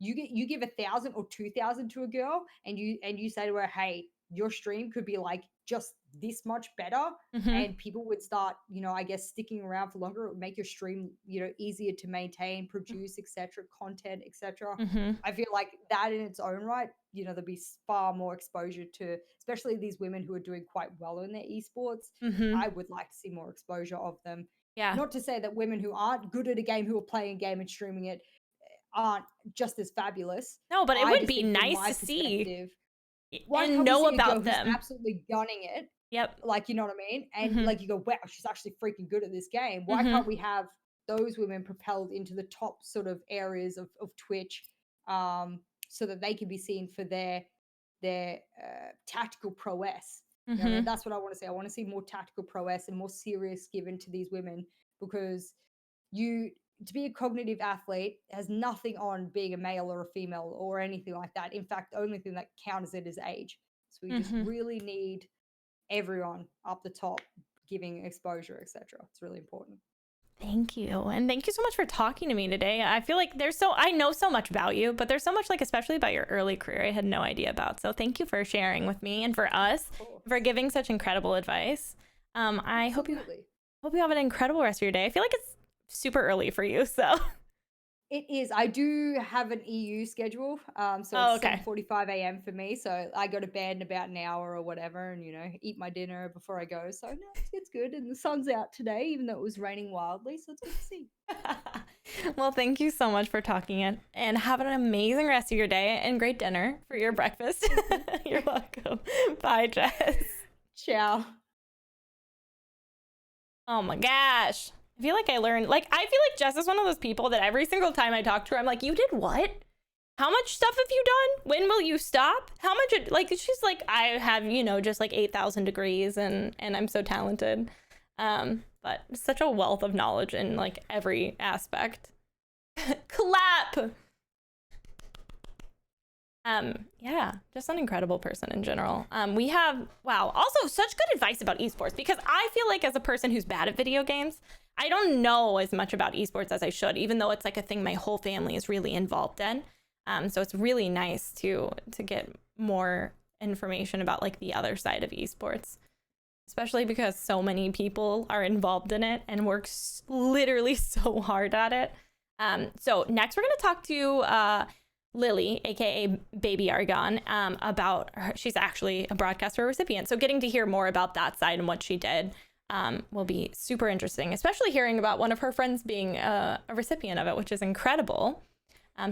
B: you give 1,000 or 2,000 to a girl, and you say to her, hey, your stream could be like just this much better, and people would start, I guess, sticking around for longer. It would make your stream, easier to maintain, produce, etc., content, etc. I feel like that in its own right, there'll be far more exposure to, especially these women who are doing quite well in their esports. I would like to see more exposure of them.
A: Yeah.
B: Not to say that women who aren't good at a game, who are playing a game and streaming it, aren't just as fabulous.
A: No, but it would be nice to see and know about them.
B: Absolutely gunning it.
A: Yep.
B: Like, you know what I mean? And like you go, wow, she's actually freaking good at this game. Why can't we have those women propelled into the top sort of areas of Twitch, so that they can be seen for their tactical prowess? You know what I mean? That's what I want to see. I want to see more tactical prowess and more serious given to these women, because to be a cognitive athlete has nothing on being a male or a female or anything like that. In fact, the only thing that counts it is age. So we just really need everyone up the top giving exposure, etc. It's really important.
A: Thank you. And thank you so much for talking to me today. I feel like I know so much about you, but there's so much, like, especially about your early career, I had no idea about. So thank you for sharing with me and for us, for giving such incredible advice. I hope you have an incredible rest of your day. I feel like it's super early for you, so.
B: It is. I do have an EU schedule, so it's 7:45 a.m. for me. So I go to bed in about an hour or whatever, and eat my dinner before I go. So no, it's good, and the sun's out today, even though it was raining wildly. So it's good to see.
A: Well, thank you so much for talking, and have an amazing rest of your day and great dinner for your breakfast. You're welcome. Bye, Jess.
B: Ciao.
A: Oh my gosh. I feel like I feel like Jess is one of those people that every single time I talk to her, I'm like, you did what? How much stuff have you done? When will you stop? How much? She's like, I have, just like 8,000 degrees and I'm so talented. But such a wealth of knowledge in like every aspect. Clap. Yeah, just an incredible person in general. We have, also such good advice about esports, because I feel like as a person who's bad at video games, I don't know as much about esports as I should, even though it's like a thing my whole family is really involved in. So it's really nice to get more information about like the other side of esports, especially because so many people are involved in it and work literally so hard at it. So next we're going to talk to Lily, aka Baby Argon, about her. She's actually a BroadcastHER recipient, so getting to hear more about that side and what she did will be super interesting, especially hearing about one of her friends being a recipient of it, which is incredible.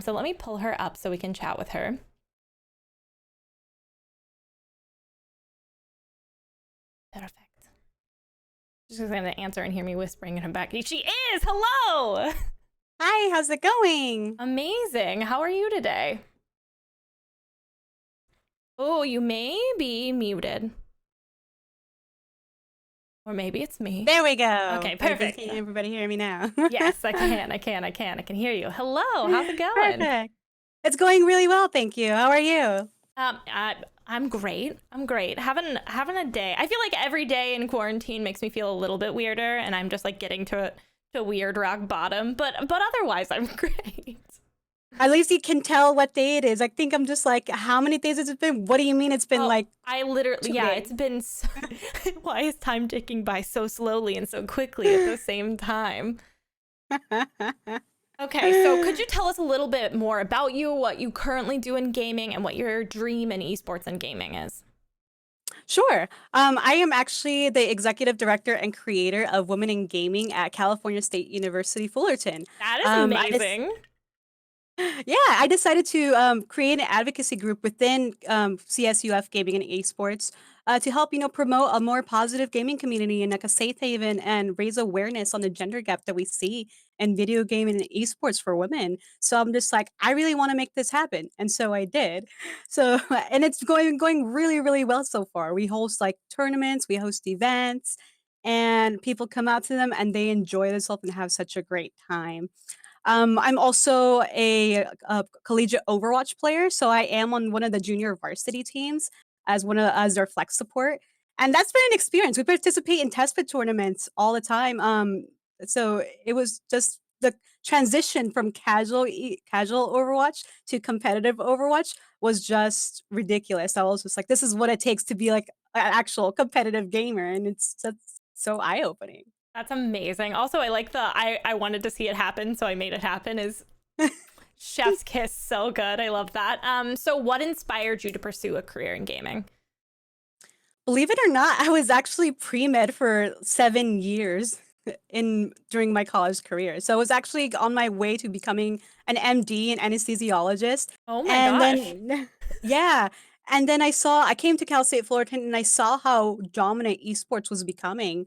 A: So let me pull her up so we can chat with her. Perfect. She's going to answer and hear me whispering in her back. She is! Hello!
C: Hi, how's it going?
A: Amazing. How are you today? Oh, you may be muted. Or maybe it's me.
C: There we go.
A: Okay, perfect.
C: Can everybody hear me now?
A: Yes, I can. I can hear you. Hello, how's it going?
C: Perfect. It's going really well, thank you. How are you?
A: I'm great. I'm great. Having a day. I feel like every day in quarantine makes me feel a little bit weirder, and I'm just like getting to weird rock bottom. But otherwise, I'm great.
C: At least you can tell what day it is. I think I'm just like, how many days has it been? What do you mean it's been
A: Oh,
C: like
A: I literally,
C: 2
A: yeah,
C: days?
A: it's been so, why is time ticking by so slowly and so quickly at the same time? Okay, so could you tell us a little bit more about you, what you currently do in gaming, and what your dream in esports and gaming is?
C: Sure. I am actually the executive director and creator of Women in Gaming at California State University, Fullerton.
A: That is
C: I just
A: amazing.
C: Yeah, I decided to create an advocacy group within CSUF Gaming and Esports to help, promote a more positive gaming community and like a safe haven and raise awareness on the gender gap that we see in video gaming and esports for women. So I'm just like, I really want to make this happen, and so I did. So and it's going really really well so far. We host like tournaments, we host events, and people come out to them and they enjoy themselves and have such a great time. I'm also a collegiate Overwatch player, so I am on one of the junior varsity teams as their flex support, and that's been an experience. We participate in test fit tournaments all the time. So it was just the transition from casual Overwatch to competitive Overwatch was just ridiculous. I was just like, this is what it takes to be like an actual competitive gamer, and it's that's so eye opening.
A: That's amazing. Also, I like I wanted to see it happen, so I made it happen is chef's kiss. So good. I love that. So what inspired you to pursue a career in gaming?
C: Believe it or not, I was actually pre-med for 7 years in during my college career. So I was actually on my way to becoming an MD, an anesthesiologist.
A: Oh my
C: And
A: gosh.
C: then yeah, and then I came to Cal State Fullerton and I saw how dominant esports was becoming.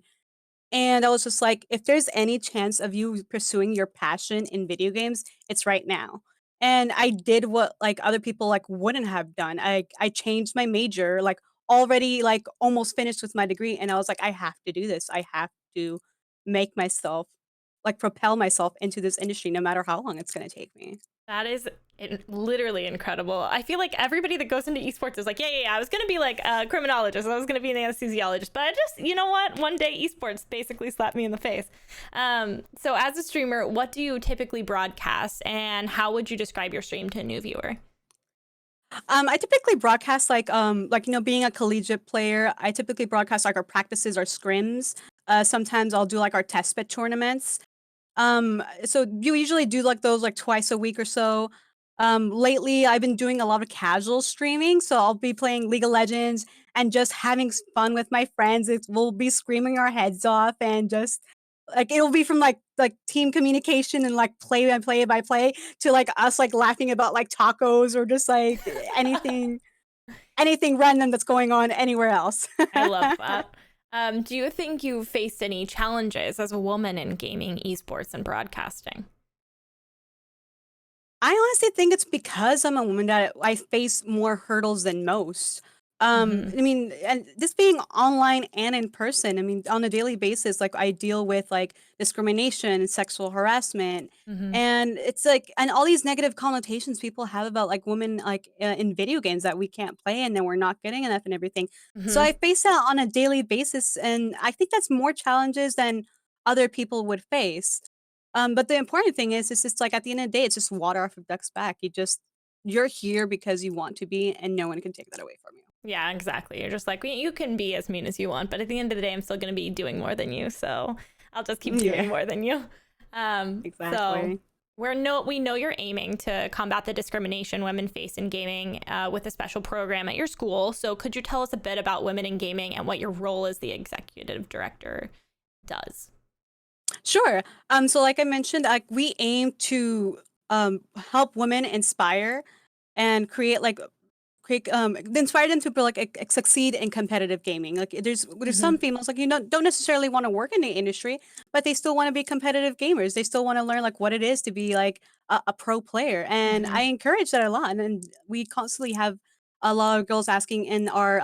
C: And I was just like, if there's any chance of you pursuing your passion in video games, it's right now. And I did what like other people like wouldn't have done. I changed my major, like already like almost finished with my degree, and I was like, I have to do this. I have to make myself like propel myself into this industry no matter how long it's going to take me.
A: That is literally incredible. I feel like everybody that goes into esports is like, yeah. I was going to be like a criminologist. I was going to be an anesthesiologist. But I just, you know what? One day esports basically slapped me in the face. So as a streamer, what do you typically broadcast and how would you describe your stream to a new viewer?
C: I typically broadcast like being a collegiate player, I typically broadcast like our practices, our scrims. Sometimes I'll do like our test bed tournaments. So you usually do like those like twice a week or so. Lately I've been doing a lot of casual streaming, so I'll be playing League of Legends and just having fun with my friends. We'll be screaming our heads off and just like it'll be from like team communication and like play by play to like us like laughing about like tacos or just like anything random that's going on anywhere else.
A: I love that. Do you think you've faced any challenges as a woman in gaming, esports, and broadcasting?
C: I honestly think it's because I'm a woman that I face more hurdles than most.
A: Hmm.
C: I mean, and this being online and in person, I mean, on a daily basis, like I deal with like discrimination, sexual harassment,
A: Hmm.
C: and it's like, and all these negative connotations people have about like women, like in video games that we can't play and then we're not getting enough and everything. So
A: Hmm.
C: I face that on a daily basis, and I think that's more challenges than other people would face. But the important thing is, it's just like at the end of the day, it's just water off a duck's back. You're here because you want to be, and no one can take that away from you.
A: Yeah, exactly. You're just like, you can be as mean as you want, but at the end of the day, I'm still going to be doing more than you. So I'll just keep doing
C: Yeah,
A: more than you. So
C: exactly.
A: we know you're aiming to combat the discrimination women face in gaming with a special program at your school. So could you tell us a bit about women in gaming and what your role as the executive director does?
C: Sure. So like I mentioned, like we aim to help women inspire and inspire them to be like succeed in competitive gaming. Like there's some
A: Hmm.
C: females like don't necessarily want to work in the industry, but they still want to be competitive gamers. They still want to learn like what it is to be like a pro player, and
A: Hmm.
C: I encourage that a lot. And we constantly have a lot of girls asking in our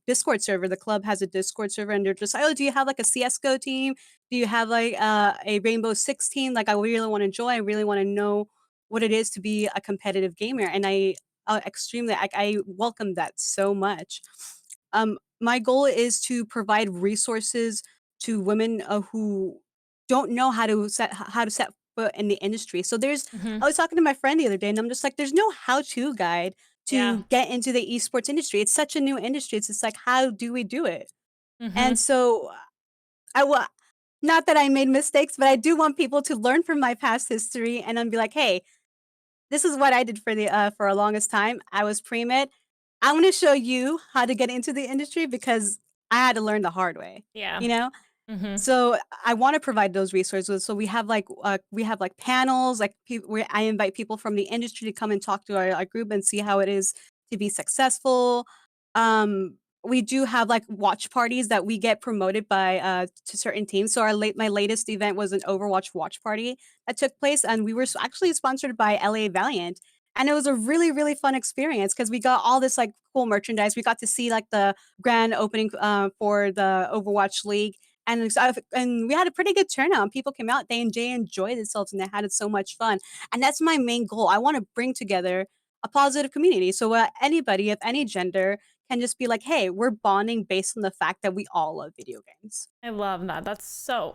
C: Discord server. The club has a Discord server, and they're just like, oh, do you have like a CS:GO team? Do you have like a Rainbow Six team? Like I really want to join. I really want to know what it is to be a competitive gamer, and extremely. I welcome that so much. My goal is to provide resources to women who don't know how to set foot in the industry. So
A: Mm-hmm.
C: I was talking to my friend the other day, and I'm just like, there's no how-to guide
A: Yeah.
C: to get into the esports industry. It's such a new industry. It's just like, how do we do it?
A: Mm-hmm.
C: And so I wa not that I made mistakes, but I do want people to learn from my past history and then be like, "Hey, this is what I did for the longest time. I was pre-med. I'm gonna show you how to get into the industry because I had to learn the hard way."
A: Yeah.
C: You know?
A: Mm-hmm.
C: So I want to provide those resources. So we have like panels, like where I invite people from the industry to come and talk to our group and see how it is to be successful. We do have like watch parties that we get promoted by to certain teams. So my latest event was an Overwatch watch party that took place, and we were actually sponsored by LA Valiant. And it was a really fun experience because we got all this like cool merchandise. We got to see like the grand opening for the Overwatch League, and we had a pretty good turnout. People came out, they enjoyed themselves, and they had so much fun. And that's my main goal. I want to bring together a positive community. So anybody of any gender can just be like, hey, we're bonding based on the fact that we all love video games.
A: I love that. That's so.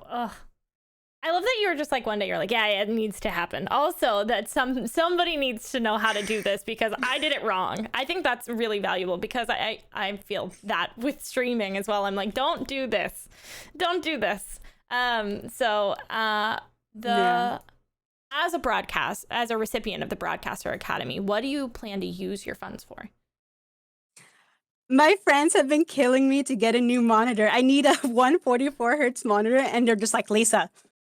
A: I love that you were just like one day you're like, yeah, it needs to happen. Also, that somebody needs to know how to do this because I did it wrong. I think that's really valuable because I feel that with streaming as well. I'm like, don't do this, don't do this.
C: Yeah.
A: As a recipient of the Broadcaster Academy, what do you plan to use your funds for?
C: My friends have been killing me to get a new monitor. I need a 144 hertz monitor, and they're just like, Lisa,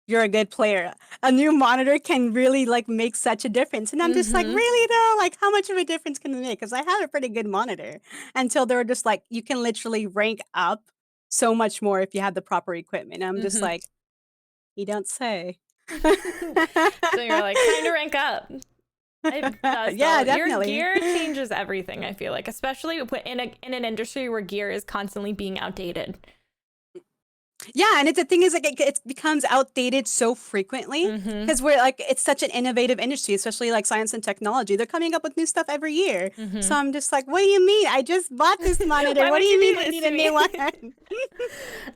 C: you're a good player. A new monitor can really like make such a difference. And I'm just like,
A: Mm-hmm.
C: really though? Like, how much of a difference can it make? Because I have a pretty good monitor. Until they were just like, you can literally rank up so much more if you have the proper equipment. And I'm just
A: Mm-hmm.
C: like, you don't say.
A: So you're like, time to rank up. It does though.
C: Yeah,
A: Your
C: definitely.
A: gear changes everything, I feel like, especially in an industry where gear is constantly being outdated.
C: Yeah, and the thing is, like, it becomes outdated so frequently
A: Mm-hmm.
C: because we're like, it's such an innovative industry, especially like science and technology. They're coming up with new stuff every year.
A: Mm-hmm.
C: So I'm just like, what do you mean? I just bought this monitor.
A: Why
C: What
A: would
C: do
A: you
C: you
A: do
C: mean I
A: this
C: need
A: to
C: a
A: me?
C: new one?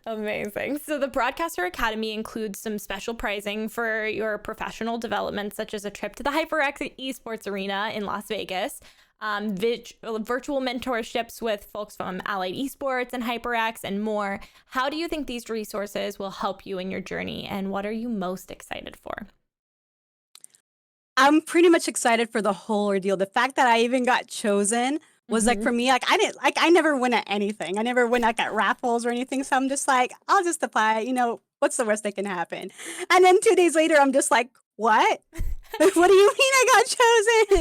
A: Amazing. So the Broadcaster Academy includes some special pricing for your professional development, such as a trip to the HyperX Esports Arena in Las Vegas, virtual mentorships with folks from Allied Esports and HyperX, and more. How do you think these resources will help you in your journey, and what are you most excited for?
C: I'm pretty much excited for the whole ordeal. The fact that I even got chosen was like
A: Mm-hmm.
C: for me, like I never win at anything. I never win like at raffles or anything. So I'm just like, I'll just apply. What's the worst that can happen? And then 2 days later, I'm just like, what? What do you mean I got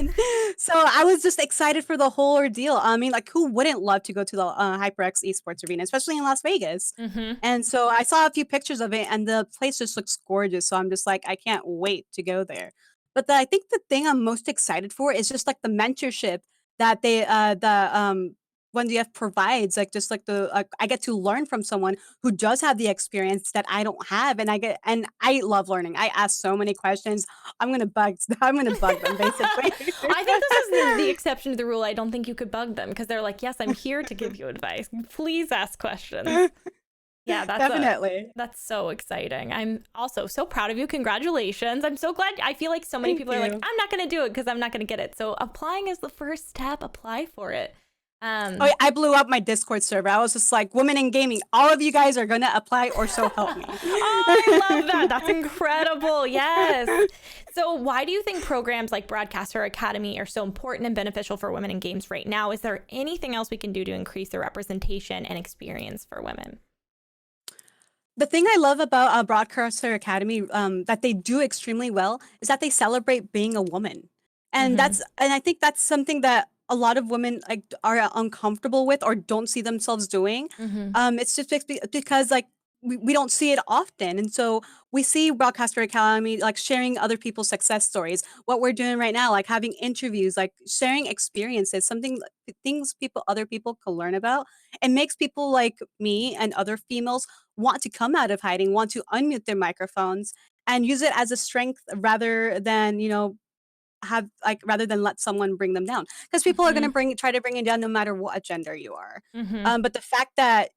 C: chosen? So I was just excited for the whole ordeal. I mean, like, who wouldn't love to go to the HyperX Esports Arena, especially in Las Vegas?
A: Mm-hmm.
C: And so I saw a few pictures of it, and the place just looks gorgeous. So I'm just like, I can't wait to go there. But I think the thing I'm most excited for is just like the mentorship that the 1DF provides. Like just like I get to learn from someone who does have the experience that I don't have, and I love learning. I ask so many questions. I'm gonna bug them basically.
A: I think this is the exception to the rule. I don't think you could bug them because they're like, yes, I'm here to give you advice. Please ask questions. Yeah,
C: Definitely.
A: that's so exciting. I'm also so proud of you. Congratulations. I'm so glad. I feel like so many
C: Thank
A: people are like,
C: you.
A: I'm not going to do it because I'm not going to get it. So applying is the first step. Apply for it.
C: Oh, I blew up my Discord server. I was just like, "Women in gaming, all of you guys are gonna apply, or so help me."
A: Oh, I love that. That's incredible. Yes. So why do you think programs like Broadcaster Academy are so important and beneficial for women in games right now? Is there anything else we can do to increase the representation and experience for women?
C: The thing I love about Broadcaster Academy, that they do extremely well, is that they celebrate being a woman,
A: Mm-hmm.
C: and I think that's something that a lot of women like are uncomfortable with or don't see themselves doing.
A: Mm-hmm.
C: It's just because like we don't see it often, and so we see Broadcaster Academy like sharing other people's success stories. What we're doing right now, like having interviews, like sharing experiences, things other people can learn about. It makes people like me and other females want to come out of hiding, want to unmute their microphones and use it as a strength rather than, have like rather than let someone bring them down, because people are going to try to bring you down no matter what gender you are. But the fact that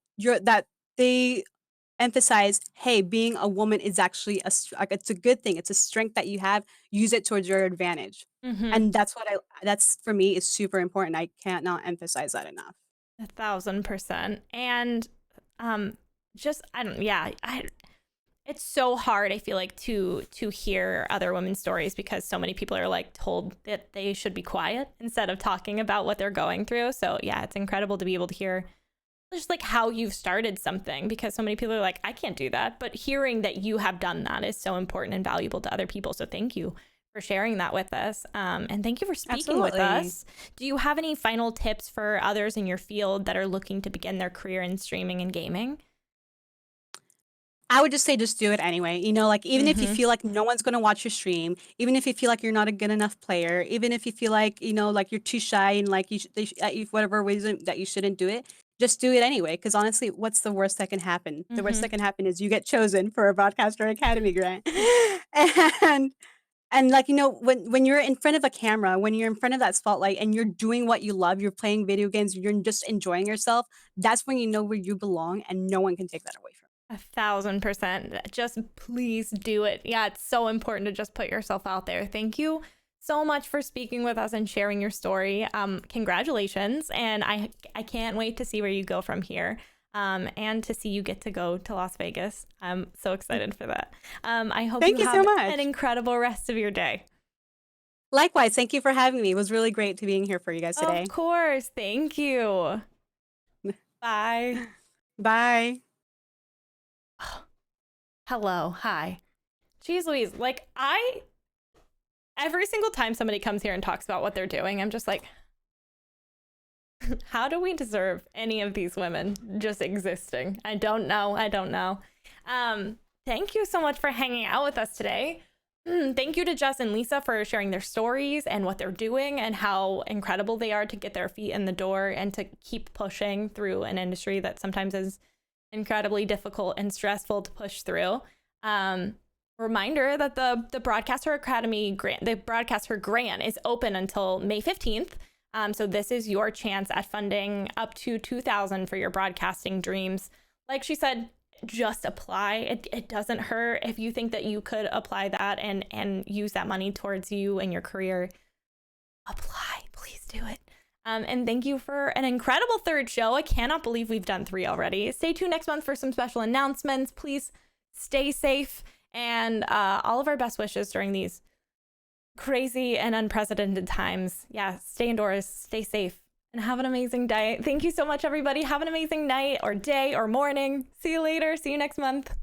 C: they emphasize, hey, being a woman is actually like it's a good thing, it's a strength that you have, use it towards your advantage. And that's for me is super important. I can't not emphasize that enough.
A: 1,000%. And just it's so hard, I feel like, to hear other women's stories, because so many people are like told that they should be quiet instead of talking about what they're going through. So yeah, it's incredible to be able to hear just like how you've started something, because so many people are like, I can't do that. But hearing that you have done that is so important and valuable to other people. So thank you for sharing that with us. And thank you for speaking with us. Do you have any final tips for others in your field that are looking to begin their career in streaming and gaming?
C: I would just say just do it anyway. You know, like even if you feel like no one's going to watch your stream, even if you feel like you're not a good enough player, even if you feel like, you know, like you're too shy and like whatever reason that you shouldn't do it, just do it anyway. Because honestly, what's the worst that can happen? The worst that can happen is you get chosen for a Broadcaster Academy grant. And like, you know, when you're in front of a camera, when you're in front of that spotlight and you're doing what you love, you're playing video games, you're just enjoying yourself, that's when you know where you belong and no one can take that away from you.
A: 1,000%. Just please do it. Yeah, it's so important to just put yourself out there. Thank you so much for speaking with us and sharing your story. Congratulations. And I can't wait to see where you go from here. And to see you get to go to Las Vegas. I'm so excited for that. I hope you have an incredible rest of your day.
C: Likewise. Thank you for having me. It was really great to being here for you guys today.
A: Of course. Thank you. Bye.
C: Bye.
A: Hello. Hi. Jeez Louise. Like every single time somebody comes here and talks about what they're doing, I'm just like, how do we deserve any of these women just existing? I don't know. Thank you so much for hanging out with us today. Thank you to Jess and Lisa for sharing their stories and what they're doing and how incredible they are to get their feet in the door and to keep pushing through an industry that sometimes is incredibly difficult and stressful to push through. Reminder that the BroadcastHER Academy grant, the BroadcastHER grant, is open until May 15th. So this is your chance at funding up to $2,000 for your broadcasting dreams. Like she said, just apply. It doesn't hurt. If you think that you could apply that and use that money towards you and your career, apply. Please do it. And thank you for an incredible third show. I cannot believe we've done 3 already. Stay tuned next month for some special announcements. Please stay safe, and all of our best wishes during these crazy and unprecedented times. Yeah, stay indoors, stay safe, and have an amazing day. Thank you so much, everybody. Have an amazing night or day or morning. See you later. See you next month.